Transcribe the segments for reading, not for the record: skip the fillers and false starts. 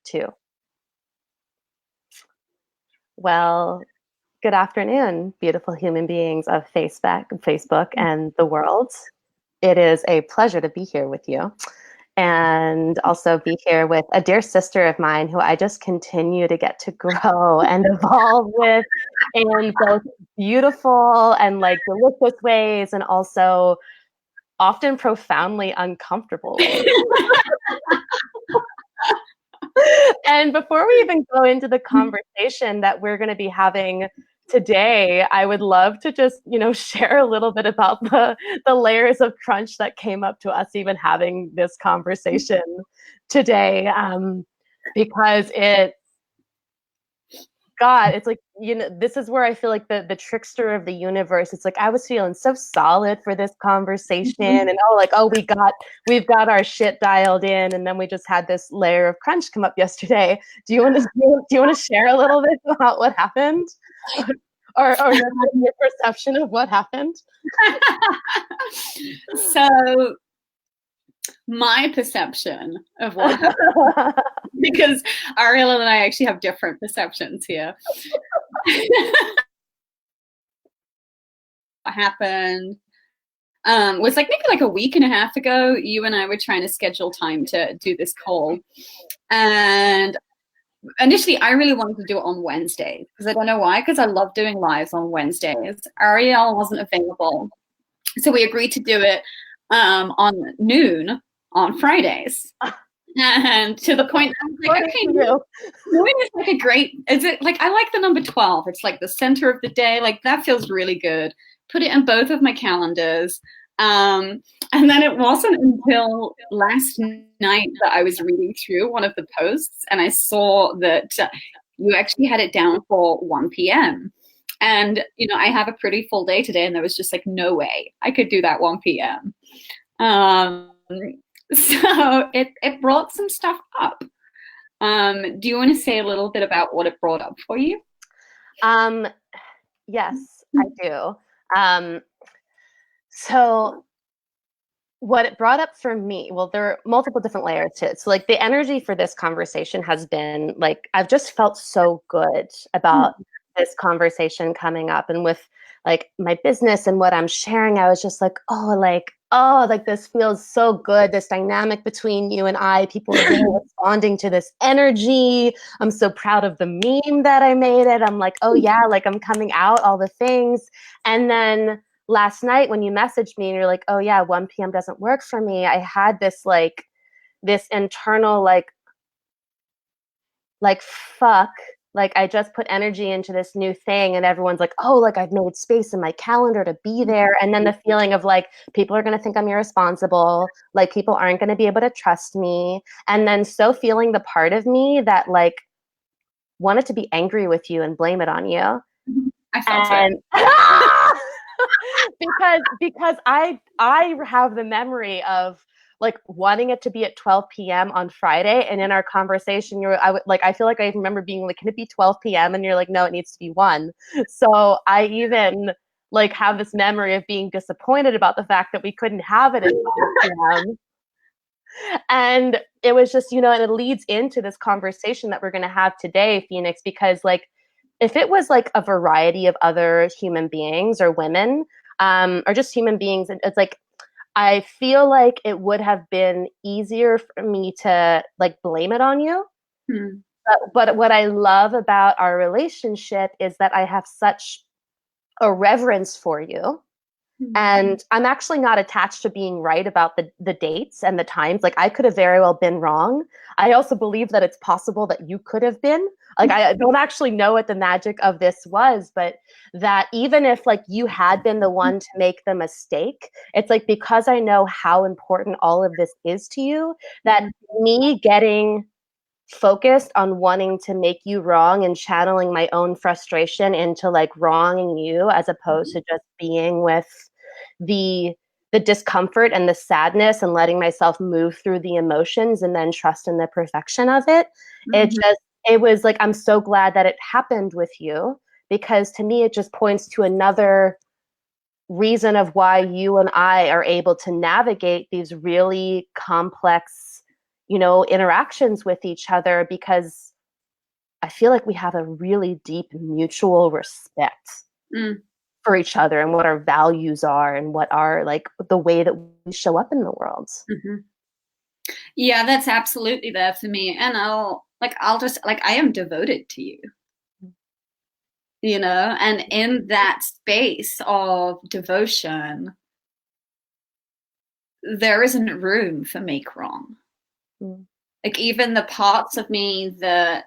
Two. Well, good afternoon, beautiful human beings of Facebook and the world. It is a pleasure to be here with you and also be here with a dear sister of mine who I just continue to get to grow and evolve with in both beautiful and like delicious ways and also often profoundly uncomfortable ways. And before we even go into the conversation that we're going to be having today, I would love to just, share a little bit about the layers of crunch that came up to us even having this conversation today, because it's like, this is where I feel like the trickster of the universe. It's like I was feeling so solid for this conversation, and we've got our shit dialed in, and then we just had this layer of crunch come up yesterday. Do you want to share a little bit about what happened, or your perception of what happened? So, my perception of what happened, because Ariel and I actually have different perceptions here. What happened was maybe a week and a half ago. You and I were trying to schedule time to do this call, and initially I really wanted to do it on Wednesdays because I don't know why, because I love doing lives on Wednesdays. Ariel wasn't available, so we agreed to do it on noon on Fridays. And to the point, I was like, okay, noon is a great, is it I like the number 12. It's the center of the day. That feels really good. Put it in both of my calendars. And then it wasn't until last night that I was reading through one of the posts and I saw that you actually had it down for 1 p.m. And, I have a pretty full day today, and there was just no way I could do that 1 p.m. So it brought some stuff up. Do you want to say a little bit about what it brought up for you? Yes, I do. So what it brought up for me, well, there are multiple different layers to it. So the energy for this conversation has been I've just felt so good about this conversation coming up, and with my business and what I'm sharing, I was just this feels so good. This dynamic between you and I, people are really responding to this energy. I'm so proud of the meme that I made it. I'm like, oh yeah, I'm coming out, all the things. And then last night when you messaged me and you're like, oh yeah, 1 p.m. doesn't work for me, I had this this internal fuck, I just put energy into this new thing and everyone's like, oh, I've made space in my calendar to be there. And then the feeling of people are going to think I'm irresponsible. People aren't going to be able to trust me. And then so feeling the part of me that wanted to be angry with you and blame it on you. I felt it. because I have the memory of wanting it to be at 12 p.m. on Friday, and in our conversation, I feel I remember being can it be 12 p.m. and you're like, no, it needs to be 1. So I even have this memory of being disappointed about the fact that we couldn't have it at 12 p.m. And it was just, and it leads into this conversation that we're going to have today, Phoenix, because if it was a variety of other human beings or women, or just human beings, it's I feel it would have been easier for me to blame it on you. But what I love about our relationship is that I have such a reverence for you. And I'm actually not attached to being right about the dates and the times. I could have very well been wrong. I also believe that it's possible that you could have been. I don't actually know what the magic of this was, but that even if you had been the one to make the mistake, it's because I know how important all of this is to you, that me getting focused on wanting to make you wrong and channeling my own frustration into wronging you, as opposed to just being with the discomfort and the sadness and letting myself move through the emotions and then trust in the perfection of it. It was I'm so glad that it happened with you, because to me, it just points to another reason of why you and I are able to navigate these really complex interactions with each other, because I feel like we have a really deep mutual respect for each other and what our values are and what are like the way that we show up in the world. Mm-hmm. Yeah, that's absolutely there for me. And I'll just like, I am devoted to you, and in that space of devotion, there isn't room for make wrong. Like even the parts of me that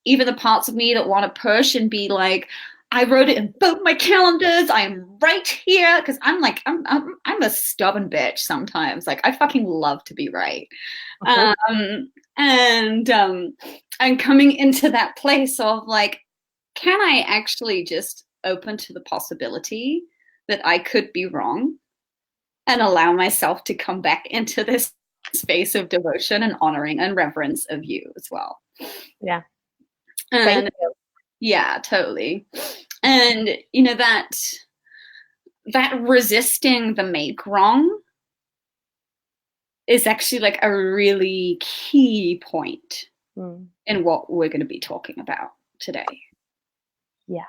want to push and be like, I wrote it in both my calendars, I am right here, because I'm a stubborn bitch sometimes. Like I fucking love to be right. And coming into that place of like, can I actually just open to the possibility that I could be wrong and allow myself to come back into this space of devotion and honoring and reverence of you as well. Yeah. And yeah, totally. And that resisting the make wrong is actually like a really key point in what we're going to be talking about today. Yeah.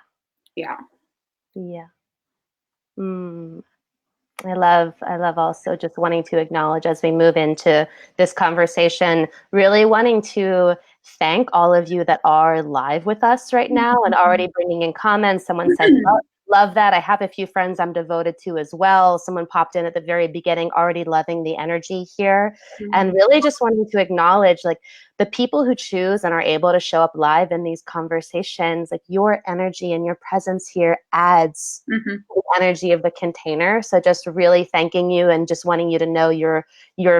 I love also just wanting to acknowledge, as we move into this conversation, really wanting to thank all of you that are live with us right now and already bringing in comments. Someone said, love that. I have a few friends I'm devoted to as well. Someone popped in at the very beginning, already loving the energy here. And really just wanting to acknowledge like the people who choose and are able to show up live in these conversations, like your energy and your presence here adds the energy of the container. So just really thanking you and just wanting you to know your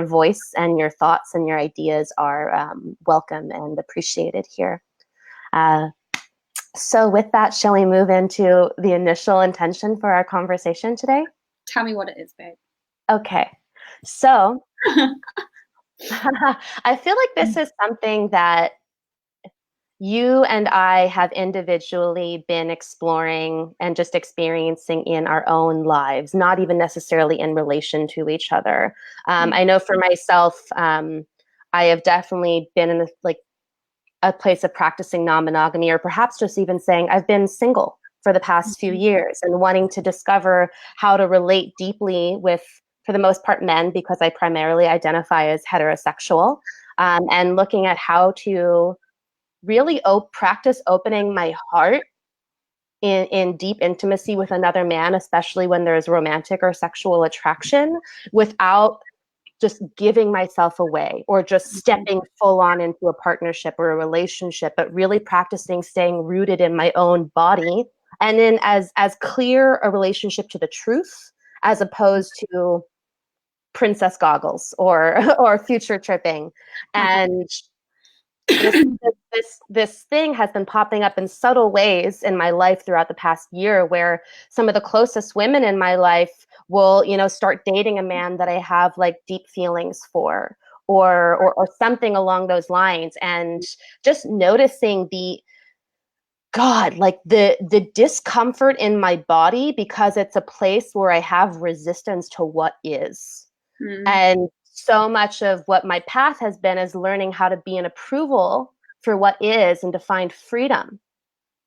voice and your thoughts and your ideas are welcome and appreciated here. So with that, shall we move into the initial intention for our conversation today? Tell me what it is, babe. Okay. So I feel like this is something that you and I have individually been exploring and just experiencing in our own lives, not even necessarily in relation to each other. I know for myself, I have definitely been in a place of practicing non-monogamy, or perhaps just even saying I've been single for the past few years and wanting to discover how to relate deeply with, for the most part, men, because I primarily identify as heterosexual, and looking at how to really practice opening my heart in deep intimacy with another man, especially when there's romantic or sexual attraction, without just giving myself away or just stepping full on into a partnership or a relationship, but really practicing staying rooted in my own body and in as clear a relationship to the truth as opposed to princess goggles or future tripping. And this thing has been popping up in subtle ways in my life throughout the past year, where some of the closest women in my life will, start dating a man that I have like deep feelings for, or something along those lines, and just noticing the discomfort in my body because it's a place where I have resistance to what is. And so much of what my path has been is learning how to be in approval for what is and to find freedom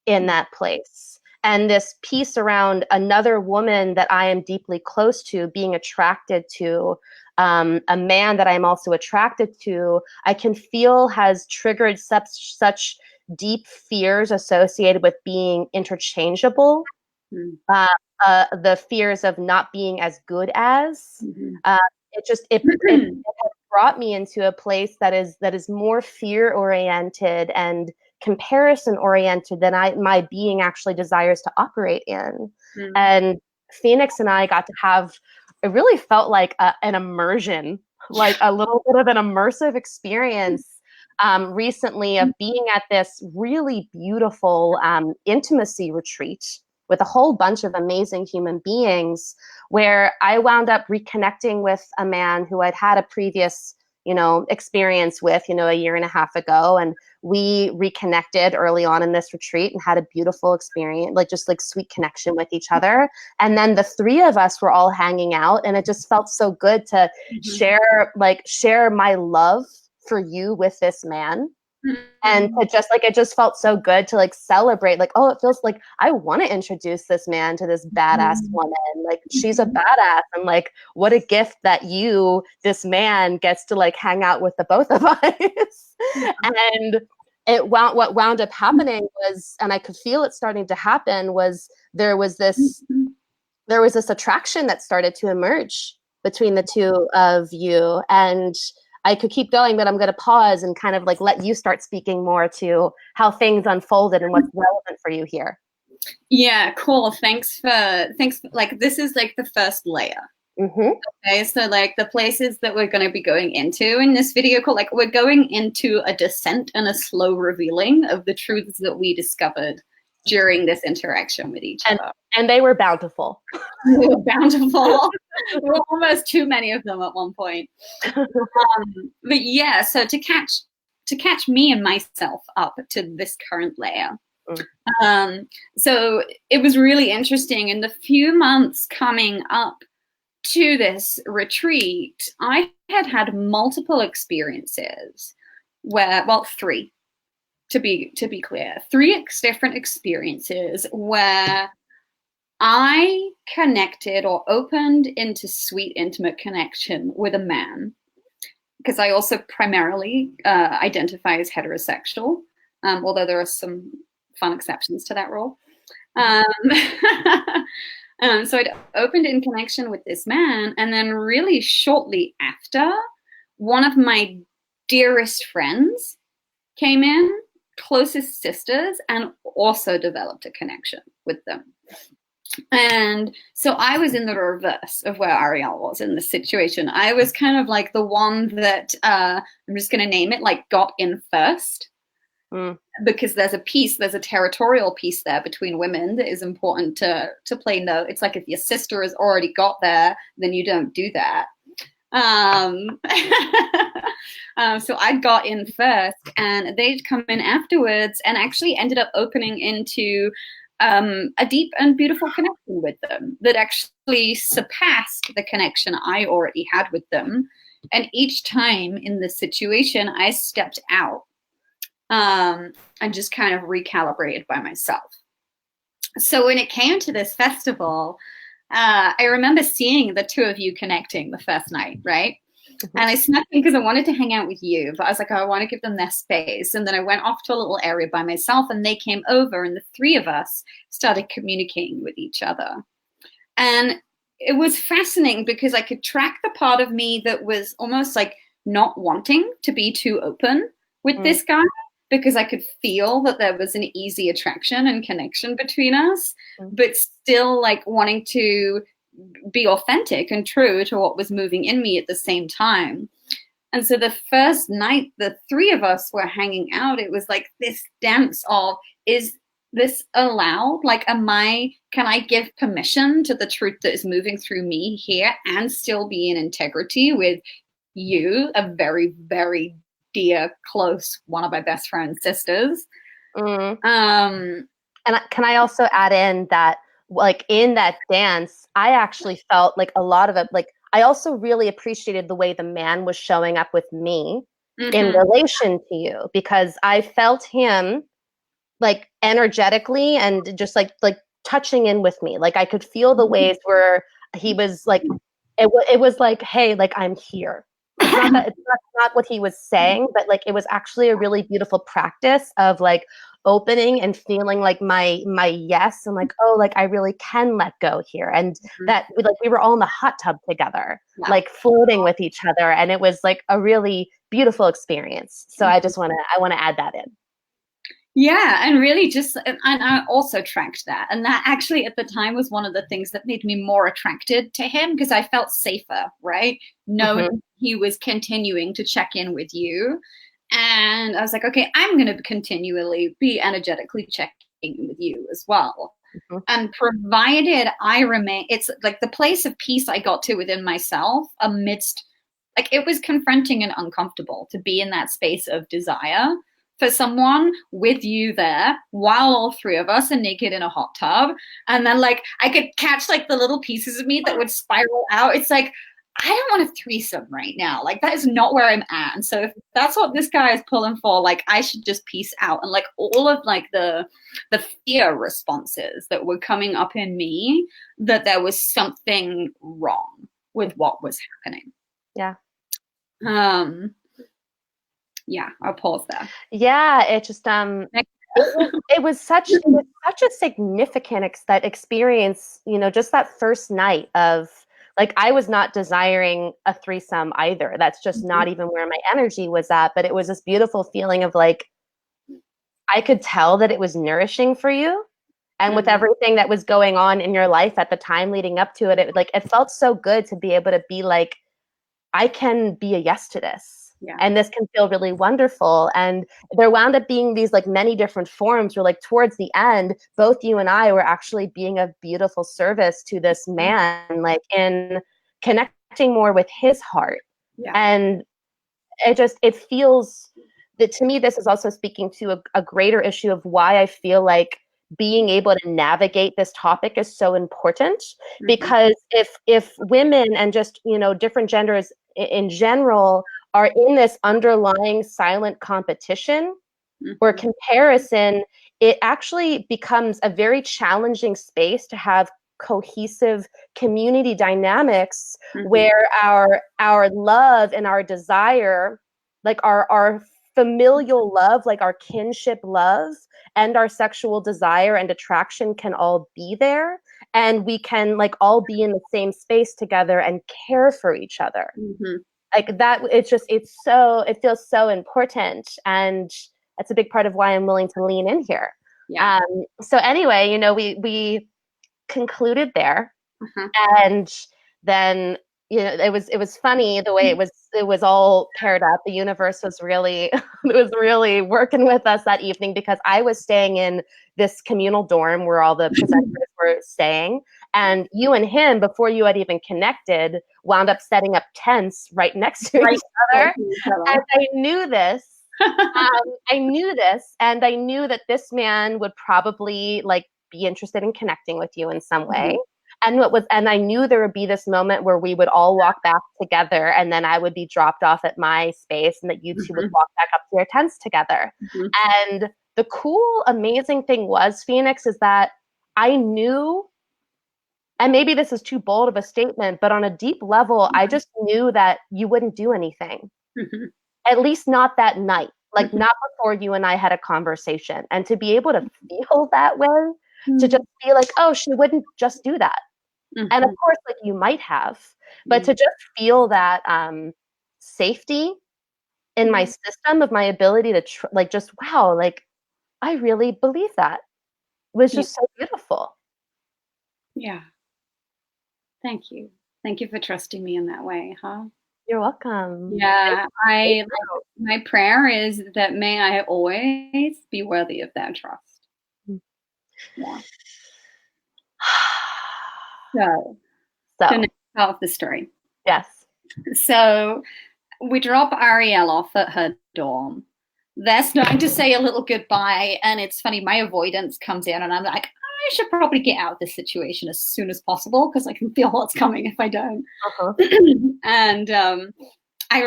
in that place. And this piece around another woman that I am deeply close to, being attracted to a man that I'm also attracted to, I can feel has triggered such deep fears associated with being interchangeable. The fears of not being as good as. It brought me into a place that is more fear oriented and comparison oriented than my being actually desires to operate in. And Phoenix and I got to have, it really felt like an immersion, like a little bit of an immersive experience recently of being at this really beautiful intimacy retreat with a whole bunch of amazing human beings, where I wound up reconnecting with a man who I'd had a previous, experience with, a year and a half ago. And we reconnected early on in this retreat and had a beautiful experience, like sweet connection with each other. And then the three of us were all hanging out, and it just felt so good to share my love for you with this man. And Mm-hmm. to just like, it just felt so good to like celebrate, like, oh, it feels like I want to introduce this man to this badass woman. Like, she's a badass. And like, what a gift that this man gets to like hang out with the both of us. And what wound up happening was, and I could feel it starting to happen, was there was this attraction that started to emerge between the two of you. And I could keep going, but I'm going to pause and kind of like let you start speaking more to how things unfolded and what's relevant for you here. Yeah, cool. Thanks. Like, this is like the first layer. Mm-hmm. Okay, so like the places that we're going to be going into in this video call, like we're going into a descent and a slow revealing of the truths that we discovered during this interaction with each other. And they were bountiful. They were bountiful. There were almost too many of them at one point. But yeah, so to catch me and myself up to this current layer. So it was really interesting. In the few months coming up to this retreat, I had multiple experiences where, well, three, to be clear, three different experiences where I connected or opened into sweet, intimate connection with a man, because I also primarily identify as heterosexual, although there are some fun exceptions to that rule. So I'd opened in connection with this man, and then really shortly after, one of my dearest friends came in, closest sisters, and also developed a connection with them. And so I was in the reverse of where Ariel was in this situation. I was kind of like the one that, I'm just going to name it, like got in first. Because there's a territorial piece there between women that is important to play note. It's like if your sister has already got there, then you don't do that. So I got in first, and they'd come in afterwards, and actually ended up opening into a deep and beautiful connection with them that actually surpassed the connection I already had with them. And each time in this situation, I stepped out and just kind of recalibrated by myself. So when it came to this festival, I remember seeing the two of you connecting the first night, right? Mm-hmm. And I snuck in because I wanted to hang out with you, but I was like, oh, I want to give them their space. And then I went off to a little area by myself, and they came over, and the three of us started communicating with each other. And it was fascinating because I could track the part of me that was almost like not wanting to be too open with this guy, because I could feel that there was an easy attraction and connection between us, but still like wanting to be authentic and true to what was moving in me at the same time. And so the first night the three of us were hanging out, it was like this dance of, is this allowed? Like, can I give permission to the truth that is moving through me here and still be in integrity with you, a very, very dear, close, one of my best friend's sisters. And can I also add in that, like, in that dance, I actually felt like a lot of it, like, I also really appreciated the way the man was showing up with me in relation to you, because I felt him like energetically and just like touching in with me. Like I could feel the ways where he was like, it was like, hey, like I'm here. It's not what he was saying, but like it was actually a really beautiful practice of like opening and feeling like my yes, and like, oh, like I really can let go here. And that we were all in the hot tub together, like floating with each other, and it was like a really beautiful experience. So I want to add that in. Yeah, and really and I also tracked that. And that actually at the time was one of the things that made me more attracted to him, because I felt safer, right? Knowing he was continuing to check in with you. And I was like, okay, I'm going to continually be energetically checking in with you as well. And provided I remain, it's like the place of peace I got to within myself amidst, like it was confronting and uncomfortable to be in that space of desire for someone with you there while all three of us are naked in a hot tub. And then like I could catch like the little pieces of me that would spiral out. It's like, I don't want a threesome right now. Like, that is not where I'm at. And so if that's what this guy is pulling for, like, I should just peace out. And like all of like the fear responses that were coming up in me, that there was something wrong with what was happening. Yeah. Yeah, I'll pause there. Yeah, it just it was such a significant experience, you know, just that first night of, like, I was not desiring a threesome either. That's just not even where my energy was at. But it was this beautiful feeling of like, I could tell that it was nourishing for you. And with everything that was going on in your life at the time leading up to it, it felt so good to be able to be like, I can be a yes to this. Yeah. And this can feel really wonderful. And there wound up being these like many different forms where like towards the end, both you and I were actually being of beautiful service to this man, like in connecting more with his heart. Yeah. And it feels that, to me, this is also speaking to a greater issue of why I feel like being able to navigate this topic is so important. Because if women and just, you know, different genders in general are in this underlying silent competition or comparison, it actually becomes a very challenging space to have cohesive community dynamics where our love and our desire, like our familial love, like our kinship love and our sexual desire and attraction can all be there, and we can like all be in the same space together and care for each other. Like that, it feels so important, and that's a big part of why I'm willing to lean in here. Yeah. So anyway, you know, we concluded there, and then, you know, it was funny the way it was all paired up. The universe was really working with us that evening, because I was staying in this communal dorm where all the presenters were staying, and you and him, before you had even connected, wound up setting up tents right next to each other. And I knew this. I knew this, and I knew that this man would probably like be interested in connecting with you in some way. And I knew there would be this moment where we would all walk back together, and then I would be dropped off at my space, and that you two would walk back up to your tents together. And the cool, amazing thing was, Phoenix, is that I knew, and maybe this is too bold of a statement, but on a deep level, I just knew that you wouldn't do anything, at least not that night, like not before you and I had a conversation. And to be able to feel that way, to just be like, oh, she wouldn't just do that. And of course, like, you might have, but to just feel that safety in my system of my ability to like, just, wow, like, I really believe that, was just so beautiful. Yeah. Thank you. Thank you for trusting me in that way, huh? You're welcome. Yeah, my prayer is that may I always be worthy of that trust. Yeah. So the next part of the story. Yes. So we drop Ariel off at her dorm. They're starting to say a little goodbye, and it's funny, my avoidance comes in, and I'm like, I should probably get out of this situation as soon as possible, because I can feel what's coming if I don't. And I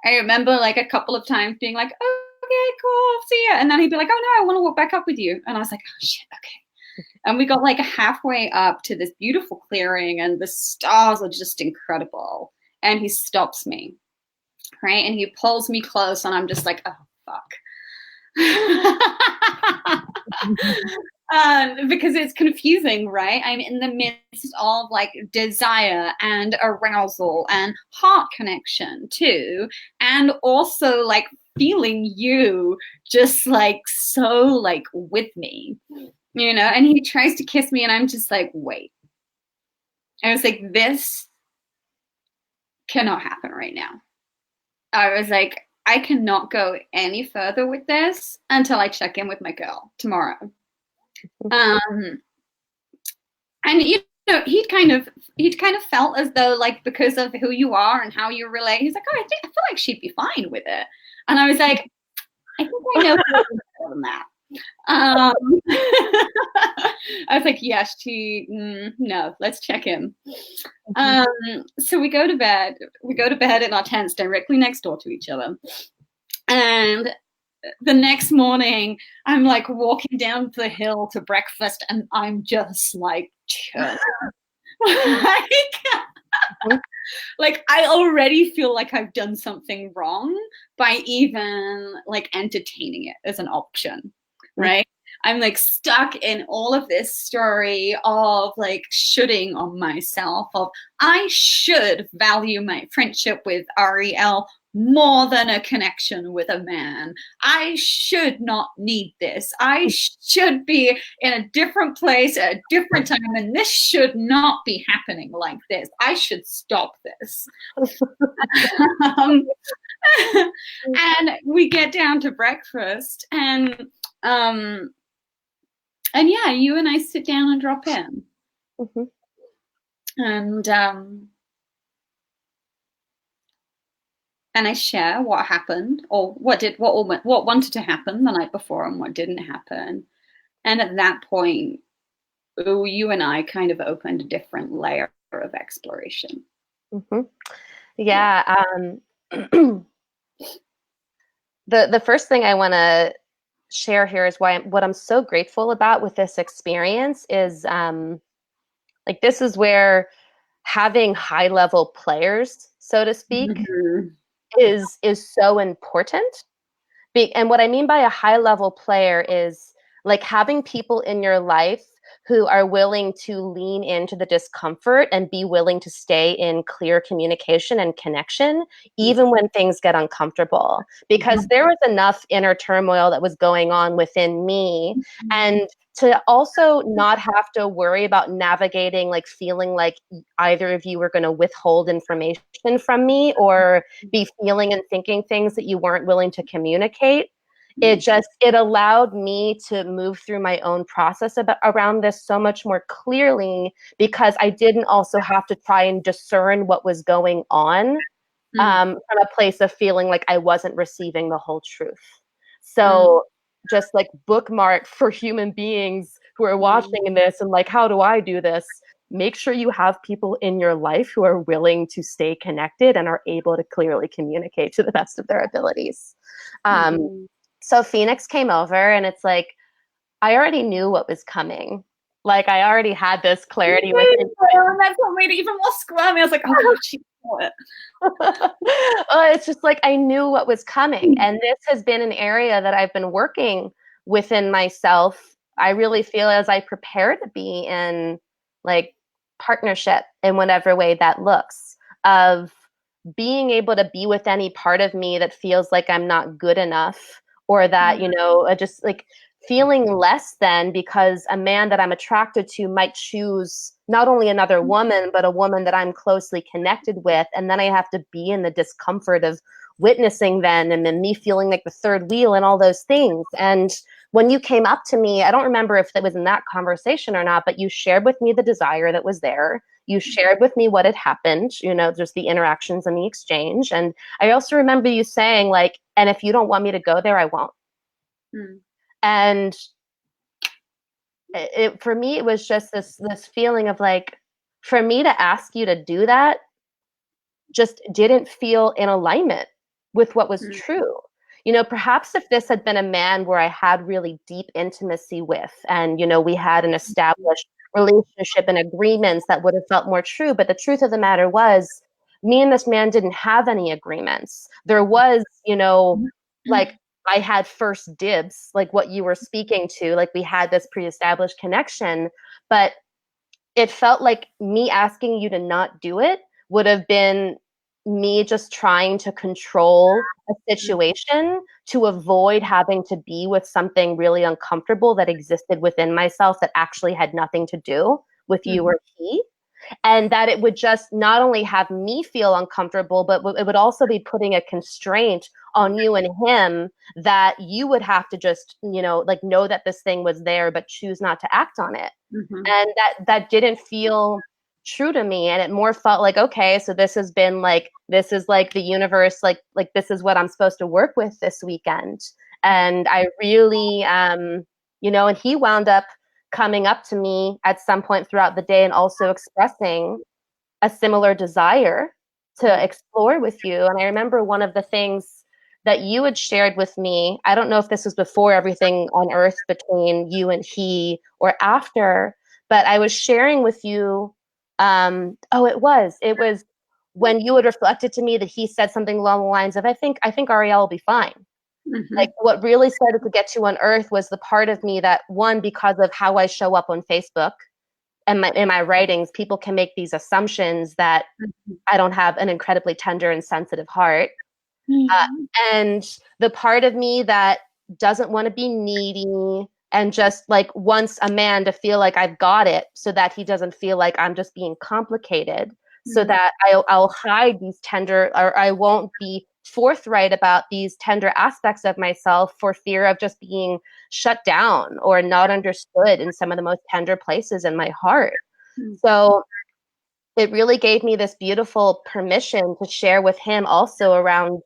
remember like a couple of times being like, oh, okay, cool, see ya. And then he'd be like, oh no, I want to walk back up with you. And I was like, oh shit, okay. And we got like halfway up to this beautiful clearing, and the stars are just incredible. And he stops me, right? And he pulls me close, and I'm just like, oh, fuck. Because it's confusing, right? I'm in the midst of like desire and arousal and heart connection too. And also like feeling you just like so like with me. You know, and he tries to kiss me, and I'm just like, wait. I was like, this cannot happen right now. I was like, I cannot go any further with this until I check in with my girl tomorrow. And you know, he kind of felt as though, like, because of who you are and how you relate, he's like, oh, I feel like she'd be fine with it. And I was like, I think I know more than that. I I was like, yes, no, let's check in. So we go to bed. We go to bed in our tents directly next door to each other. And the next morning, I'm like walking down the hill to breakfast, and I'm just like, like I already feel like I've done something wrong by even like entertaining it as an option, right? I'm like stuck in all of this story of like shoulding on myself, of I should value my friendship with Ariel more than a connection with a man. I should not need this. I should be in a different place at a different time, and this should not be happening like this. I should stop this. And we get down to breakfast, and yeah, you and I sit down and drop in. And I share what happened, or what wanted to happen the night before and what didn't happen. And at that point, you and I kind of opened a different layer of exploration. Yeah. The first thing I want to share here is what I'm so grateful about with this experience is like this is where having high level players, so to speak, is so important. And what I mean by a high level player is like having people in your life who are willing to lean into the discomfort and be willing to stay in clear communication and connection, even when things get uncomfortable. Because there was enough inner turmoil that was going on within me. And to also not have to worry about navigating, like feeling like either of you were going to withhold information from me or be feeling and thinking things that you weren't willing to communicate. It allowed me to move through my own process around this so much more clearly, because I didn't also have to try and discern what was going on from a place of feeling like I wasn't receiving the whole truth. So just like bookmark for human beings who are watching this and like, how do I do this? Make sure you have people in your life who are willing to stay connected and are able to clearly communicate to the best of their abilities. So Phoenix came over, and it's like, I already knew what was coming. Like I already had this clarity within. That's what made it even more squirmy. I was like, oh, she knew it. It's just like I knew what was coming. And this has been an area that I've been working within myself. I really feel as I prepare to be in like partnership in whatever way that looks, of being able to be with any part of me that feels like I'm not good enough, or that, you know, just like feeling less than because a man that I'm attracted to might choose not only another woman, but a woman that I'm closely connected with. And then I have to be in the discomfort of witnessing then, and then me feeling like the third wheel and all those things. And when you came up to me, I don't remember if it was in that conversation or not, but you shared with me the desire that was there. You shared with me what had happened, you know, just the interactions and the exchange. And I also remember you saying like, and if you don't want me to go there, I won't. And for me, it was just this feeling of like, for me to ask you to do that just didn't feel in alignment with what was true. You know, perhaps if this had been a man where I had really deep intimacy with, and, you know, we had an established relationship and agreements, that would have felt more true. But the truth of the matter was, me and this man didn't have any agreements. There was, you know, like I had first dibs, like what you were speaking to, like we had this pre-established connection, but it felt like me asking you to not do it would have been me just trying to control a situation to avoid having to be with something really uncomfortable that existed within myself that actually had nothing to do with you or he. And that it would just not only have me feel uncomfortable, but it would also be putting a constraint on you and him, that you would have to just, you know, like know that this thing was there, but choose not to act on it. And that didn't feel true to me. And it more felt like, okay, so this has been like, this is like the universe, like this is what I'm supposed to work with this weekend. And I really, you know, and he wound up coming up to me at some point throughout the day and also expressing a similar desire to explore with you. And I remember one of the things that you had shared with me, I don't know if this was before everything on earth between you and he or after, but I was sharing with you, it was when you had reflected to me that he said something along the lines of, I think Ariel will be fine. Mm-hmm. Like what really started to get you on earth was the part of me that, one, because of how I show up on Facebook and in my writings, people can make these assumptions that I don't have an incredibly tender and sensitive heart. And the part of me that doesn't want to be needy and just like wants a man to feel like I've got it so that he doesn't feel like I'm just being complicated, so that I'll hide these tender, or I won't be forthright about these tender aspects of myself for fear of just being shut down or not understood in some of the most tender places in my heart. So it really gave me this beautiful permission to share with him also around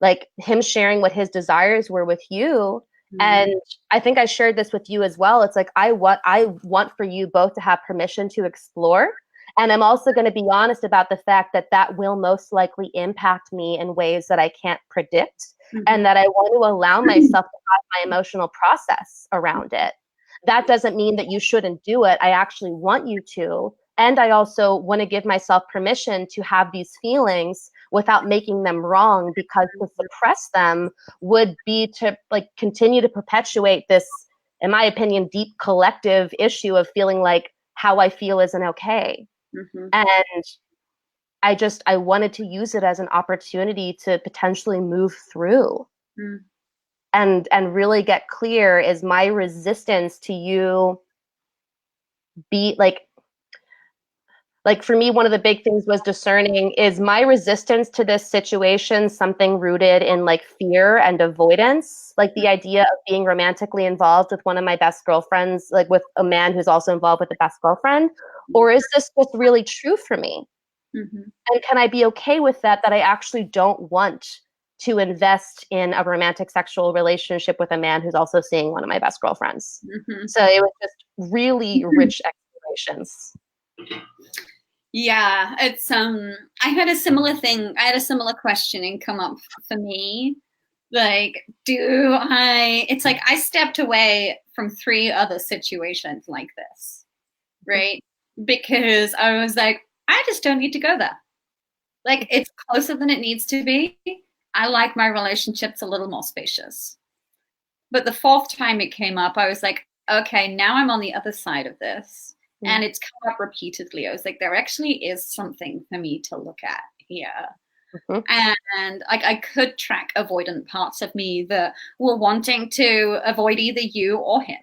like him sharing what his desires were with you. And I think I shared this with you as well. It's like I want for you both to have permission to explore. And I'm also going to be honest about the fact that that will most likely impact me in ways that I can't predict, and that I want to allow myself to have my emotional process around it. That doesn't mean that you shouldn't do it. I actually want you to. And I also want to give myself permission to have these feelings without making them wrong, because to suppress them would be to like continue to perpetuate this, in my opinion, deep collective issue of feeling like how I feel isn't okay. And I wanted to use it as an opportunity to potentially move through and really get clear. Is my resistance to you be like for me, one of the big things was discerning, is my resistance to this situation something rooted in like fear and avoidance, like the idea of being romantically involved with one of my best girlfriends, like with a man who's also involved with the best girlfriend, or is this just really true for me? And can I be okay with that I actually don't want to invest in a romantic sexual relationship with a man who's also seeing one of my best girlfriends? So it was just really rich explorations. Yeah, it's I had a similar thing. I had a similar questioning come up for me. Like, it's like I stepped away from 3 other situations like this, right? Because I was like, I just don't need to go there. Like, it's closer than it needs to be. I like my relationships a little more spacious. But the 4th time it came up, I was like, okay, now I'm on the other side of this. And it's come up repeatedly. I was like, there actually is something for me to look at here. And like I could track avoidant parts of me that were wanting to avoid either you or him.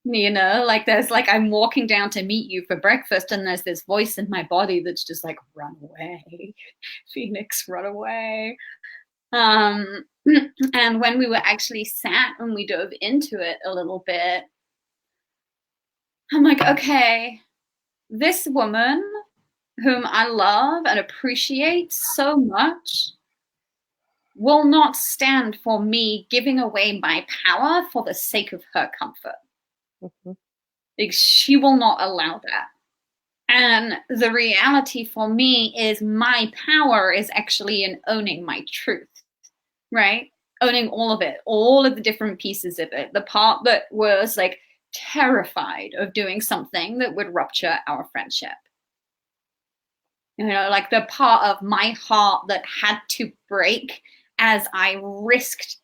You know, like there's like I'm walking down to meet you for breakfast and there's this voice in my body that's just like, run away, Phoenix, run away. And when we were actually sat and we dove into it a little bit, I'm like, okay, this woman whom I love and appreciate so much will not stand for me giving away my power for the sake of her comfort. Like, she will not allow that. And the reality for me is my power is actually in owning my truth, right? Owning all of it, all of the different pieces of it. The part that was like terrified of doing something that would rupture our friendship. You know, like the part of my heart that had to break as I risked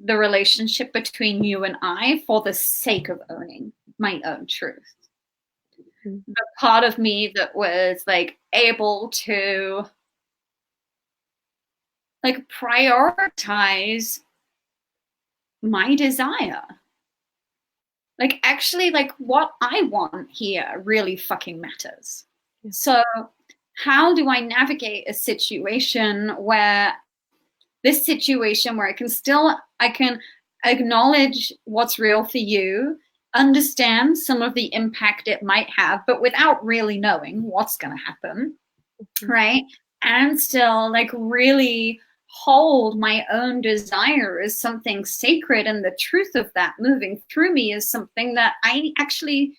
the relationship between you and I for the sake of owning my own truth. The part of me that was like able to like prioritize my desire. Like actually like what I want here really fucking matters. So how do I navigate a situation where I can acknowledge what's real for you, understand some of the impact it might have, but without really knowing what's going to happen, right? And still like really hold my own desire as something sacred, and the truth of that moving through me is something that I actually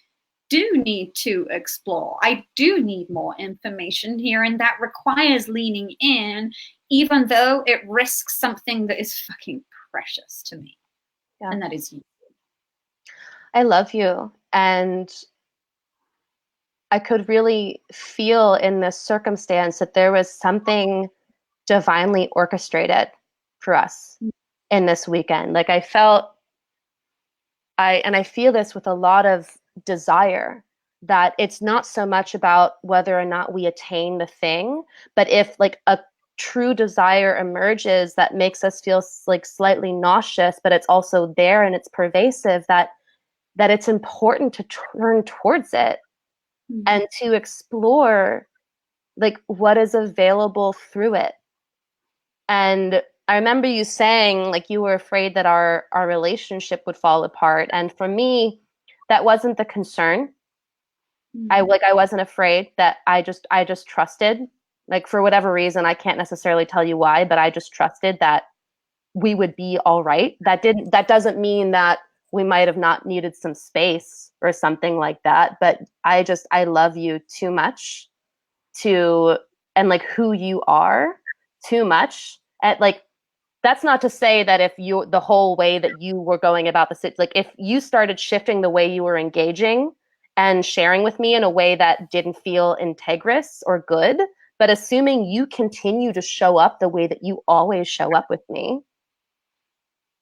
do need to explore. I do need more information here, and that requires leaning in, even though it risks something that is fucking precious to me. Yeah. And that is you. I love you. And I could really feel in this circumstance that there was something divinely orchestrated for us in this weekend. Like I felt, I feel this with a lot of desire, that it's not so much about whether or not we attain the thing, but if like a true desire emerges that makes us feel like slightly nauseous, but it's also there and it's pervasive, that it's important to turn towards it and to explore like what is available through it. And I remember you saying like you were afraid that our relationship would fall apart. And for me, that wasn't the concern. I wasn't afraid. That I just trusted. Like for whatever reason, I can't necessarily tell you why, but I just trusted that we would be all right. That doesn't mean that we might have not needed some space or something like that. But I love you too much to, and like who you are too much. At like, that's not to say that if you, the whole way that you were going about like if you started shifting the way you were engaging and sharing with me in a way that didn't feel integrous or good, but assuming you continue to show up the way that you always show up with me,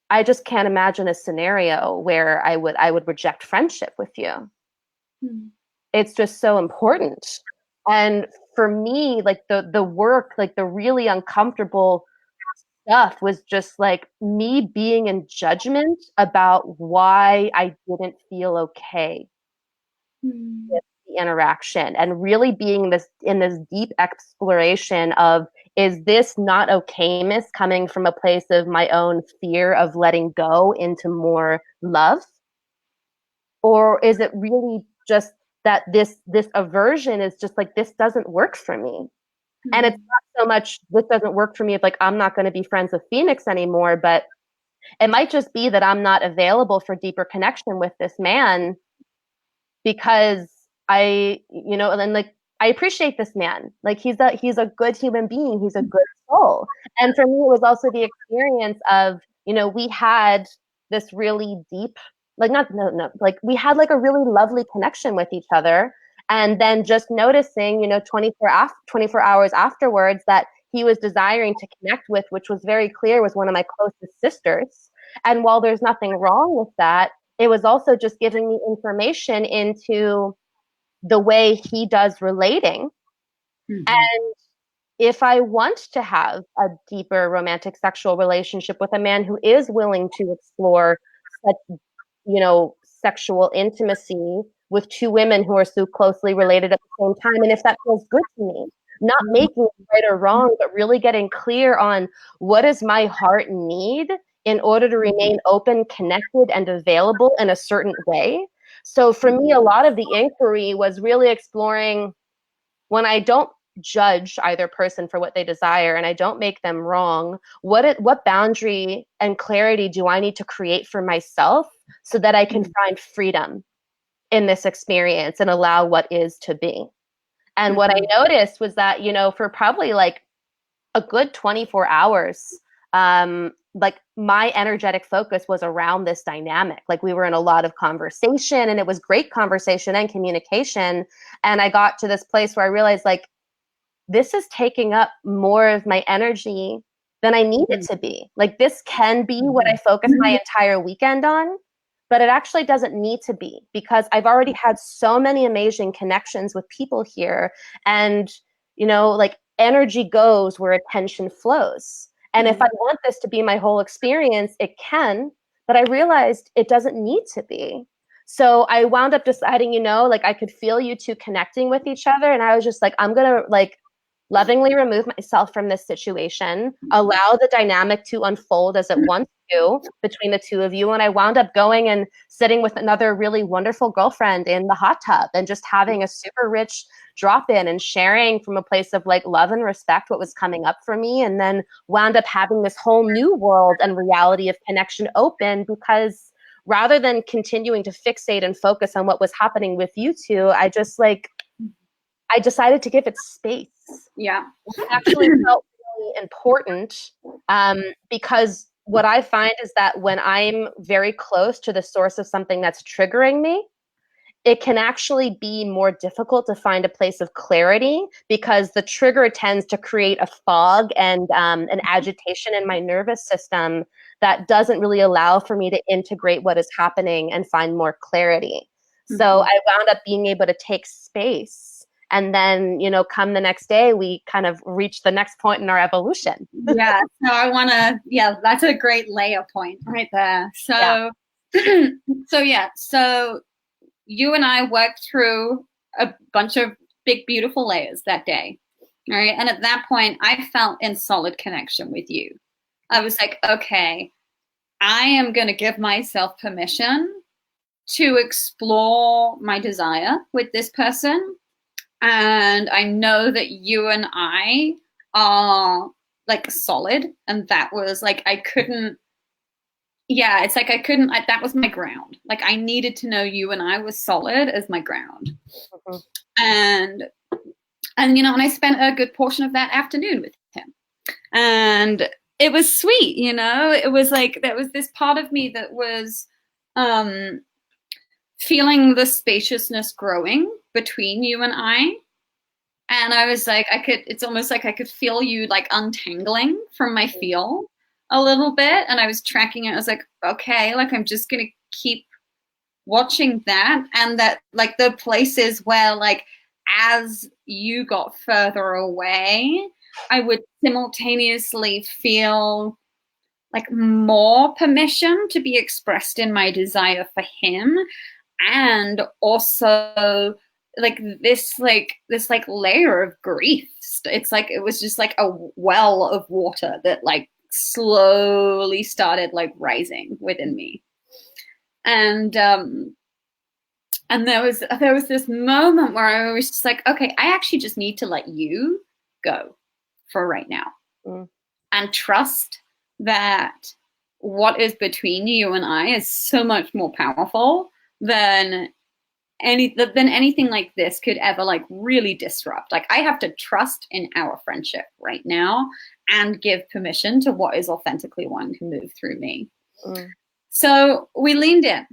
I just can't imagine a scenario where I would reject friendship with you. It's just so important. And for me, like the work, like the really uncomfortable stuff was just like me being in judgment about why I didn't feel okay with the interaction, and really being in this deep exploration of, is this not okayness coming from a place of my own fear of letting go into more love? Or is it really just that this aversion is just like, this doesn't work for me? And it's not so much this doesn't work for me, it's like I'm not going to be friends with Phoenix anymore, but it might just be that I'm not available for deeper connection with this man because and then like I appreciate this man. Like he's a good human being. He's a good soul. And for me, it was also the experience of, we had this really deep, like not, no, no, like we had like a really lovely connection with each other. And then just noticing, 24 hours afterwards that he was desiring to connect with, which was very clear, was one of my closest sisters. And while there's nothing wrong with that, it was also just giving me information into the way he does relating. And if I want to have a deeper romantic sexual relationship with a man who is willing to explore such, sexual intimacy with two women who are so closely related at the same time, and if that feels good to me, not making it right or wrong, but really getting clear on what does my heart need in order to remain open, connected, and available in a certain way. So for me, a lot of the inquiry was really exploring, when I don't judge either person for what they desire and I don't make them wrong, what boundary and clarity do I need to create for myself so that I can find freedom in this experience and allow what is to be. And what I noticed was that, for probably like a good 24 hours, like my energetic focus was around this dynamic. Like we were in a lot of conversation, and it was great conversation and communication. And I got to this place where I realized, like, this is taking up more of my energy than I need it to be. Like this can be what I focus my entire weekend on, but it actually doesn't need to be, because I've already had so many amazing connections with people here. And, like energy goes where attention flows. And if I want this to be my whole experience, it can, but I realized it doesn't need to be. So I wound up deciding, like I could feel you two connecting with each other. And I was just like, I'm going to like lovingly remove myself from this situation, allow the dynamic to unfold as it wants to between the two of you. And I wound up going and sitting with another really wonderful girlfriend in the hot tub and just having a super rich drop in and sharing from a place of like love and respect what was coming up for me. And then wound up having this whole new world and reality of connection open, because rather than continuing to fixate and focus on what was happening with you two, I decided to give it space. Yeah. It actually felt really important, because what I find is that when I'm very close to the source of something that's triggering me, it can actually be more difficult to find a place of clarity, because the trigger tends to create a fog and an agitation in my nervous system that doesn't really allow for me to integrate what is happening and find more clarity. Mm-hmm. So I wound up being able to take space. And then, come the next day, we kind of reach the next point in our evolution. Yeah. So that's a great layer point right there. So, so you and I worked through a bunch of big, beautiful layers that day. All right. And at that point, I felt in solid connection with you. I was like, okay, I am going to give myself permission to explore my desire with this person. And I know that you and I are like solid. And that was like, that was my ground. Like I needed to know you and I was solid as my ground. Mm-hmm. And and I spent a good portion of that afternoon with him. And it was sweet, it was like, there was this part of me that was feeling the spaciousness growing between you and I. And I was like, it's almost like I could feel you like untangling from my feel a little bit. And I was tracking it. I was like, okay, like I'm just going to keep watching that. And that like the places where like, as you got further away, I would simultaneously feel like more permission to be expressed in my desire for him. And also like this layer of grief. It's like, it was just like a well of water that like slowly started like rising within me. And there was this moment where I was just like, okay, I actually just need to let you go for right now. And trust that what is between you and I is so much more powerful than anything like this could ever like really disrupt. Like I have to trust in our friendship right now and give permission to what is authentically one can move through me. So we leaned in,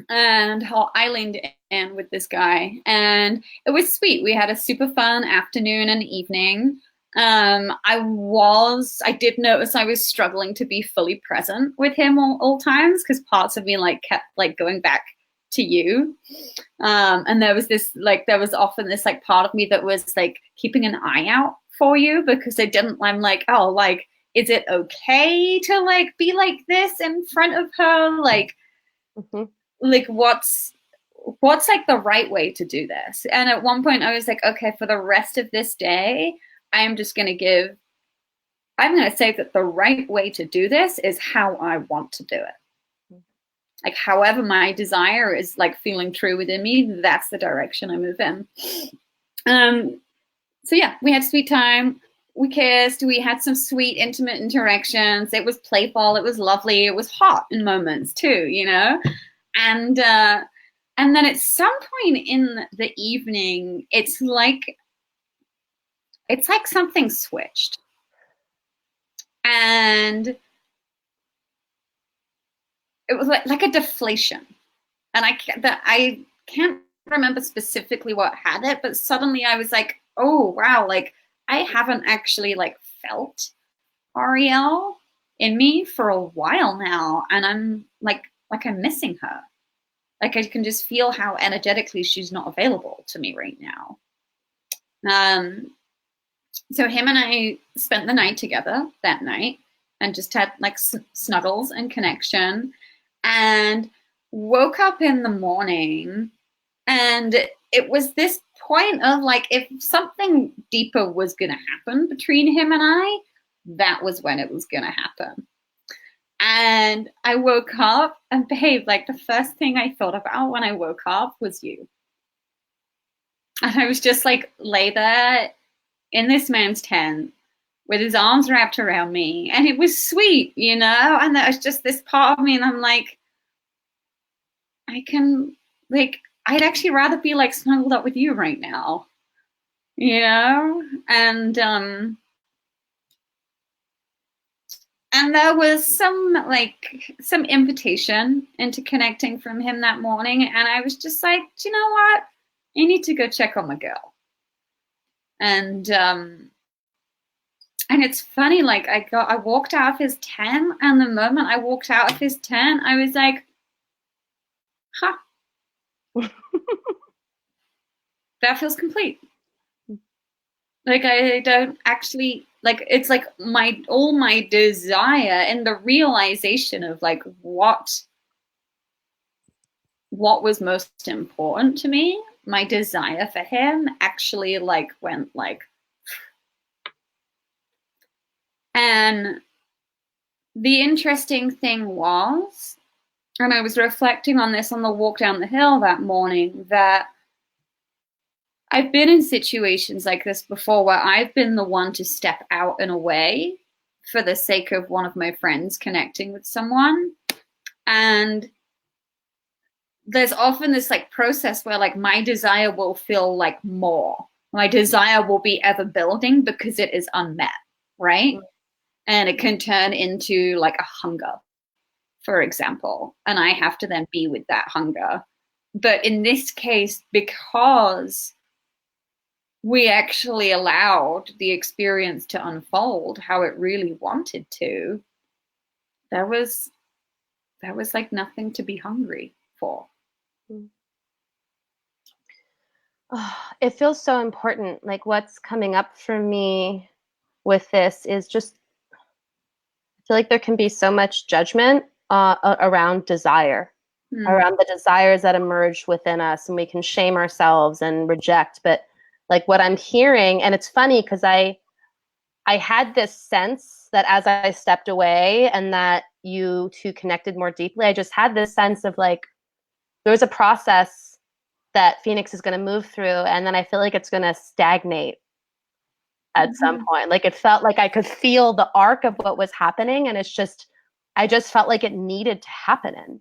and I leaned in with this guy, and it was sweet. We had a super fun afternoon and evening. I did notice I was struggling to be fully present with him all times, because parts of me like kept like going back to you. And there was often this like part of me that was like keeping an eye out for you, because I'm like, oh, like, is it okay to like be like this in front of her? Like, like what's like the right way to do this? And at one point I was like, okay, for the rest of this day, I'm going to say that the right way to do this is how I want to do it. Like, however my desire is like feeling true within me, that's the direction I move in. So yeah, we had sweet time. We kissed. We had some sweet, intimate interactions. It was playful. It was lovely. It was hot in moments too, And then at some point in the evening, it's like something switched. And it was like a deflation. And I can't remember specifically what had it, but suddenly I was like, oh, wow, like I haven't actually like felt Ariel in me for a while now. And I'm like I'm missing her. Like I can just feel how energetically she's not available to me right now. So him and I spent the night together that night and just had like snuggles and connection, and woke up in the morning, and it was this point of like, if something deeper was going to happen between him and I, that was when it was going to happen. And I woke up, and babe, like the first thing I thought about when I woke up was you. And I was just like, lay there in this man's tent with his arms wrapped around me. And it was sweet, you know? And there was just this part of me, and I'm like, I'd actually rather be like snuggled up with you right now, you know? And there was some invitation into connecting from him that morning. And I was just like, do you know what? I need to go check on my girl. And it's funny, like I walked out of his tent, and the moment I walked out of his tent, I was like, huh. That feels complete. Like I don't actually, like, it's like all my desire and the realization of like what was most important to me, my desire for him actually like went like, and the interesting thing was, and I was reflecting on this on the walk down the hill that morning, that I've been in situations like this before where I've been the one to step out and away for the sake of one of my friends connecting with someone. And there's often this like process where like my desire will feel like more. My desire will be ever building because it is unmet, right? And it can turn into like a hunger, for example. And I have to then be with that hunger. But in this case, because we actually allowed the experience to unfold how it really wanted to, there was like nothing to be hungry for. Oh, it feels so important. Like what's coming up for me with this is just, I feel like there can be so much judgment around desire, around the desires that emerge within us, and we can shame ourselves and reject. But like what I'm hearing, and it's funny because I had this sense that as I stepped away and that you two connected more deeply, I just had this sense of like, there's a process that Phoenix is going to move through, and then I feel like it's going to stagnate at some point. Like it felt like I could feel the arc of what was happening, and I just felt like it needed to happen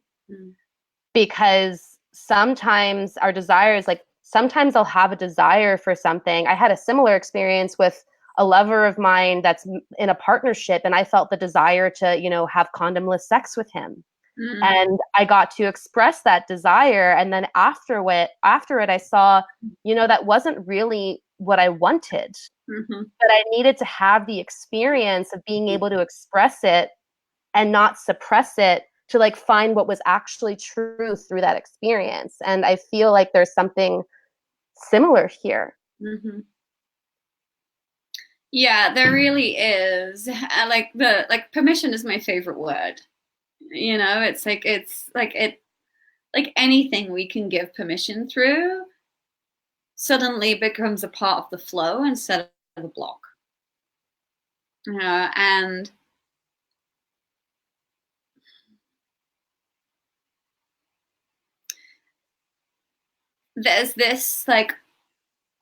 because sometimes our desires, like sometimes I'll have a desire for something. I had a similar experience with a lover of mine that's in a partnership, and I felt the desire to, you know, have condomless sex with him. And I got to express that desire. And then after it, I saw, you know, that wasn't really what I wanted, but I needed to have the experience of being able to express it and not suppress it, to like find what was actually true through that experience. And I feel like there's something similar here. Yeah, there really is. Like permission is my favorite word. You know, it's like anything we can give permission through suddenly becomes a part of the flow instead of a block. You know, and there's this like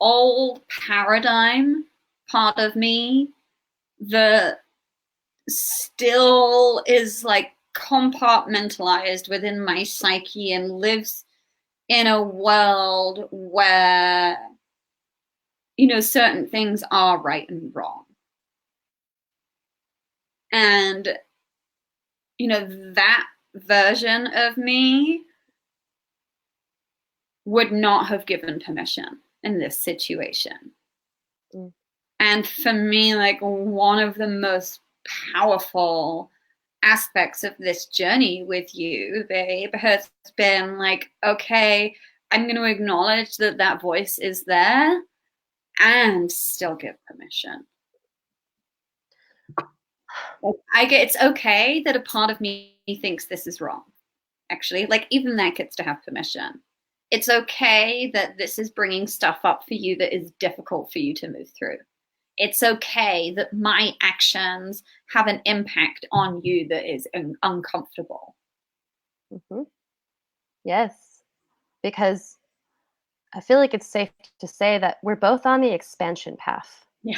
old paradigm part of me that still is like compartmentalized within my psyche and lives in a world where, you know, certain things are right and wrong. And, you know, that version of me would not have given permission in this situation. And for me, like one of the most powerful aspects of this journey with you, babe, has been like, okay, I'm going to acknowledge that that voice is there and still give permission. It's okay that a part of me thinks this is wrong. Actually, like even that gets to have permission. It's okay that this is bringing stuff up for you that is difficult for you to move through. It's okay that my actions have an impact on you that is uncomfortable. Mm-hmm. Yes, because I feel like it's safe to say that we're both on the expansion path. Yeah.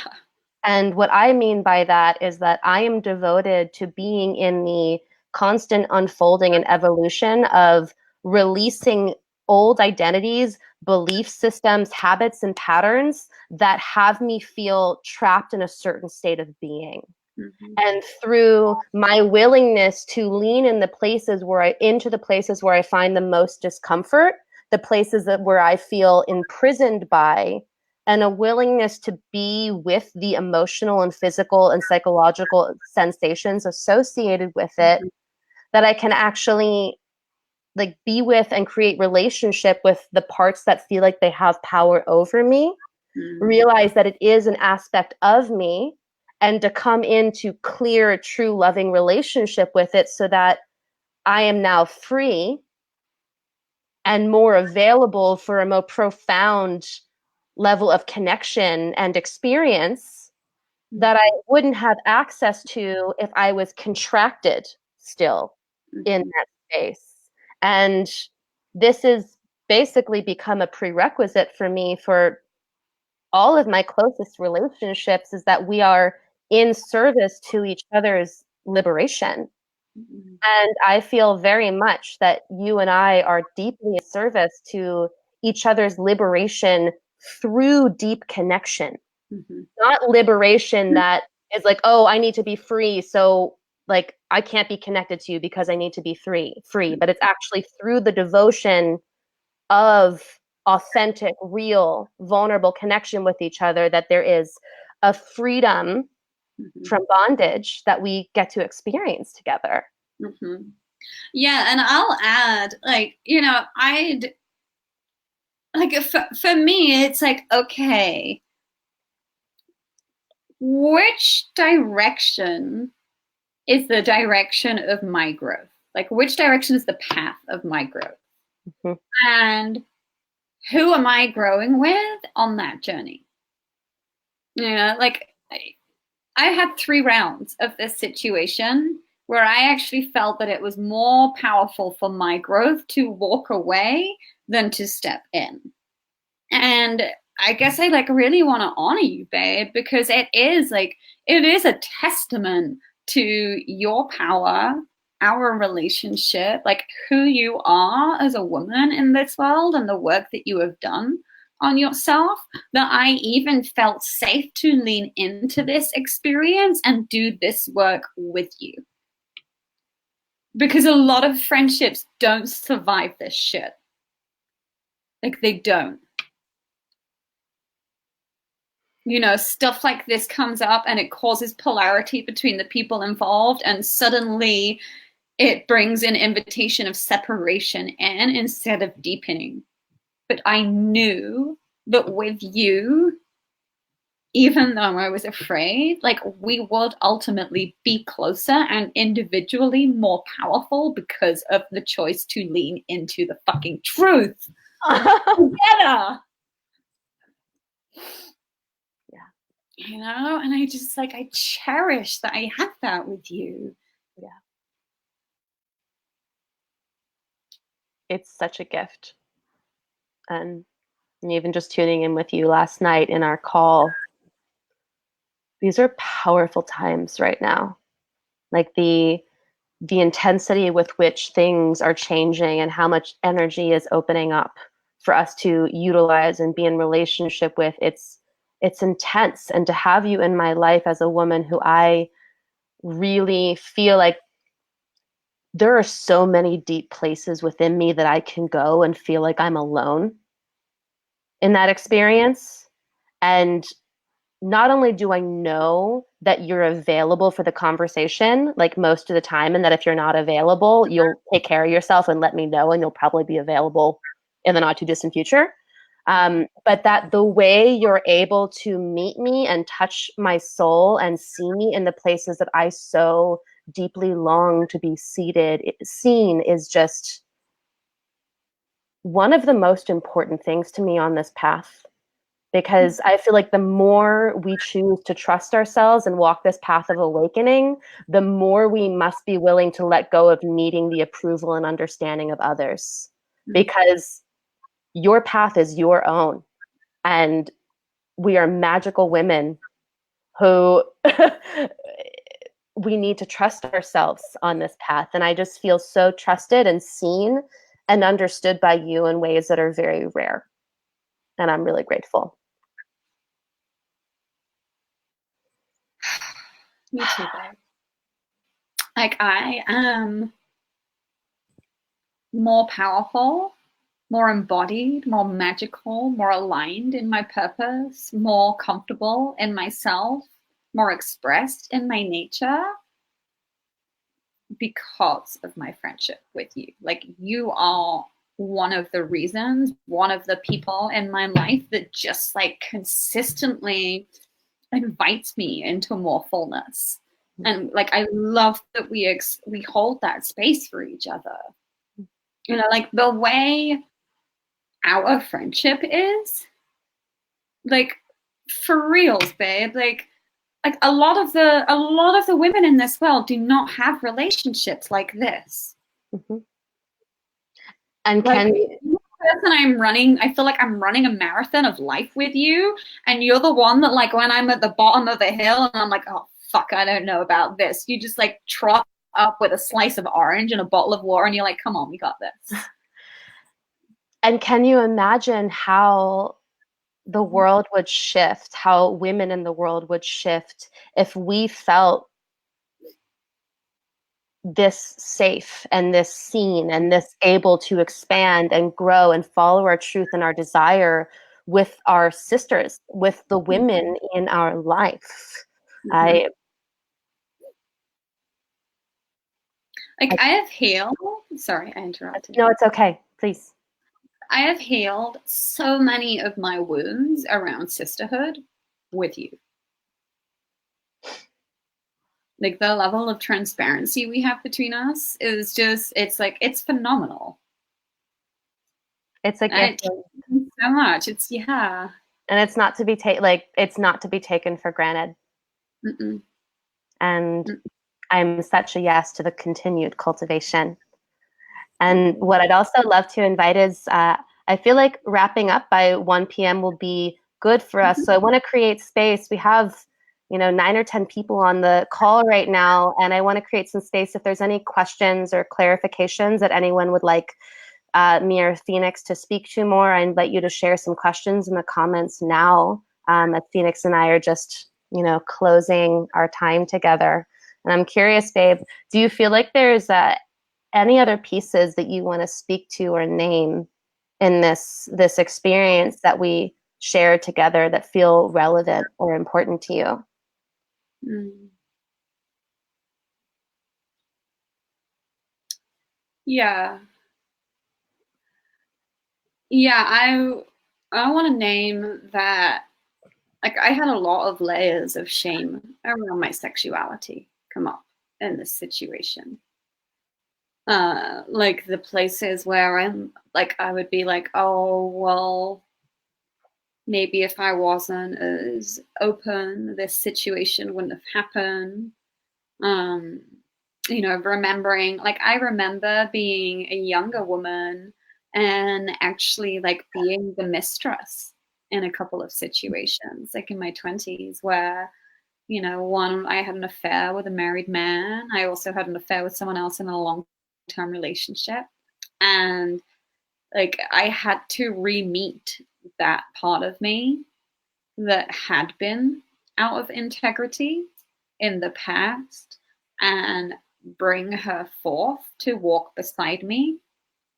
And what I mean by that is that I am devoted to being in the constant unfolding and evolution of releasing old identities, belief systems, habits, and patterns that have me feel trapped in a certain state of being. Mm-hmm. And through my willingness to lean in the places into the places where I find the most discomfort, the places where I feel imprisoned by, and a willingness to be with the emotional and physical and psychological sensations associated with it, that I can actually like be with and create relationship with the parts that feel like they have power over me, realize that it is an aspect of me, and to come into clear, true, loving relationship with it so that I am now free and more available for a more profound level of connection and experience that I wouldn't have access to if I was contracted still in that space. And this has basically become a prerequisite for me for all of my closest relationships, is that we are in service to each other's liberation. And I feel very much that you and I are deeply in service to each other's liberation through deep connection. Not liberation that is like, oh, I need to be free, so like I can't be connected to you because I need to be free. But it's actually through the devotion of authentic, real, vulnerable connection with each other that there is a freedom from bondage that we get to experience together. Yeah, and I'll add, like, you know, I'd like for me, it's like, okay, which direction is the direction of my growth? Like, which direction is the path of my growth? And who am I growing with on that journey? You know, like I had 3 rounds of this situation where I actually felt that it was more powerful for my growth to walk away than to step in. And I guess I like really want to honor you, babe, because it is a testament to your power, our relationship, like who you are as a woman in this world and the work that you have done on yourself, that I even felt safe to lean into this experience and do this work with you. Because a lot of friendships don't survive this shit. Like, they don't. You know, stuff like this comes up and it causes polarity between the people involved, and suddenly it brings an invitation of separation in instead of deepening. But I knew that with you, even though I was afraid, like we would ultimately be closer and individually more powerful because of the choice to lean into the fucking truth together. Yeah. You know, and I just like, I cherish that I had that with you. Yeah. It's such a gift. And even just tuning in with you last night in our call, these are powerful times right now. Like the intensity with which things are changing and how much energy is opening up for us to utilize and be in relationship with, it's intense. And to have you in my life as a woman who I really feel like there are so many deep places within me that I can go and feel like I'm alone in that experience. And not only do I know that you're available for the conversation, like most of the time, and that if you're not available, you'll take care of yourself and let me know, and you'll probably be available in the not too distant future. But that the way you're able to meet me and touch my soul and see me in the places that I so deeply long to be seen is just one of the most important things to me on this path, because I feel like the more we choose to trust ourselves and walk this path of awakening, the more we must be willing to let go of needing the approval and understanding of others, because your path is your own. And we are magical women who we need to trust ourselves on this path. And I just feel so trusted and seen and understood by you in ways that are very rare. And I'm really grateful. Me too, babe. Like, I am more powerful, more embodied, more magical, more aligned in my purpose, more comfortable in myself, more expressed in my nature because of my friendship with you. Like, you are one of the reasons, one of the people in my life that just like consistently invites me into more fullness. And like, I love that we hold that space for each other. You know, like the way our friendship is, like, for reals, babe. Like a lot of the women in this world do not have relationships like this. Mm-hmm. And like, I feel like I'm running a marathon of life with you, and you're the one that, like, when I'm at the bottom of the hill and I'm like, oh fuck, I don't know about this, you just like trot up with a slice of orange and a bottle of water and you're like, come on, we got this. And can you imagine how the world would shift, how women in the world would shift if we felt this safe and this seen and this able to expand and grow and follow our truth and our desire with our sisters, with the women in our life. I have healed. Sorry, I interrupted. No, it's okay. Please. I have healed so many of my wounds around sisterhood with you. Like, the level of transparency we have between us is just, it's phenomenal. It's a gift. So much. It's, yeah. And it's not to be it's not to be taken for granted. Mm-mm. And I'm such a yes to the continued cultivation. And what I'd also love to invite is, I feel like wrapping up by 1 p.m. will be good for us. So I want to create space. We have, 9 or 10 people on the call right now, and I want to create some space if there's any questions or clarifications that anyone would like me or Phoenix to speak to more. I invite you to share some questions in the comments now, as Phoenix and I are just, closing our time together. And I'm curious, babe, do you feel like there's any other pieces that you want to speak to or name in this experience that we shared together that feel relevant or important to you? Yeah. I want to name that, like, I had a lot of layers of shame around my sexuality come up in this situation. Like, the places where I would be like, oh, well, maybe if I wasn't as open, this situation wouldn't have happened. Remembering, like, I remember being a younger woman and actually, like, being the mistress in a couple of situations, like in my 20s, where, I had an affair with a married man. I also had an affair with someone else in a long-term relationship. And, like, I had to re-meet that part of me that had been out of integrity in the past and bring her forth to walk beside me